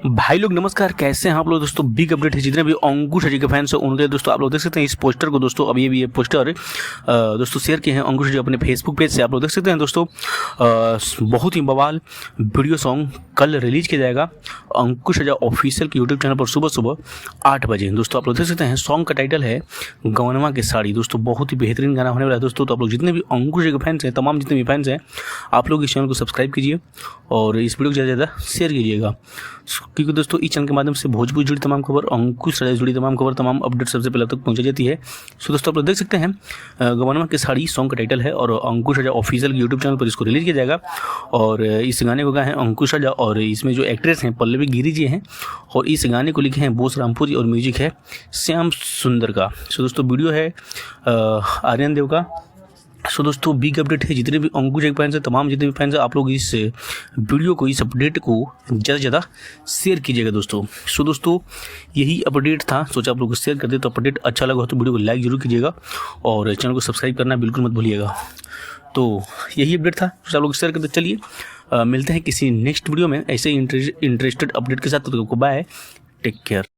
भाई लोग नमस्कार, कैसे हैं आप लोग दोस्तों। बिग अपडेट है, जितने भी अंकुश अजय के फैंस हैं उनके दोस्तों आप लोग देख सकते हैं इस पोस्टर को दोस्तों। अभी ये पोस्टर दोस्तों शेयर किए हैं अंकुश अजय अपने फेसबुक पेज से, आप लोग देख सकते हैं दोस्तों। बहुत ही बवाल वीडियो सॉन्ग कल रिलीज किया जाएगा अंकुश अजय ऑफिशियल के यूट्यूब चैनल पर सुबह सुबह 8 बजे। दोस्तों आप लोग देख सकते हैं सॉन्ग का टाइटल है गवनवा की साड़ी। दोस्तों बहुत ही बेहतरीन गाना होने वाला है दोस्तों। तो आप लोग जितने भी अंकुश अजय के फैंस हैं, तमाम जितने भी फैंस हैं, आप लोग इस चैनल को सब्सक्राइब कीजिए और इस वीडियो को ज़्यादा से ज़्यादा शेयर कीजिएगा, क्योंकि दोस्तों इस चैनल के माध्यम से भोजपुरी जुड़ी तमाम खबर, अंकुश से जुड़ी तमाम खबर, तमाम अपडेट सबसे पहले तक पहुंचाई जाती है। सो दोस्तों आप लोग देख सकते हैं गवनवा की साड़ी सॉन्ग का टाइटल है और अंकुश अजय ऑफिशियल यूट्यूब चैनल पर इसको रिलीज किया जाएगा। और इस गाने को गाए हैं अंकुश अजय और इसमें जो एक्ट्रेस हैं पल्लवी गिरी जी हैं और इस गाने को लिखे हैं बोस रामपुरी और म्यूजिक है श्याम सुंदर का। सो दोस्तों वीडियो है आर्यन देव का। सो दोस्तों बिग अपडेट है, जितने भी अंकुश एक फैंस हैं, तमाम जितने भी फैंस हैं, आप लोग इस वीडियो को, इस अपडेट को ज़्यादा से ज़्यादा शेयर कीजिएगा दोस्तों। सो दोस्तों यही अपडेट था, सोचा आप लोग को शेयर कर दे। तो अपडेट अच्छा लगा तो वीडियो को लाइक जरूर कीजिएगा और चैनल को सब्सक्राइब करना बिल्कुल मत भूलिएगा। तो यही अपडेट था, सोचा आप लोग शेयर कर दे। चलिए मिलते हैं किसी नेक्स्ट वीडियो में ऐसे इंटरेस्टेड अपडेट के साथ। तो बाय, टेक केयर।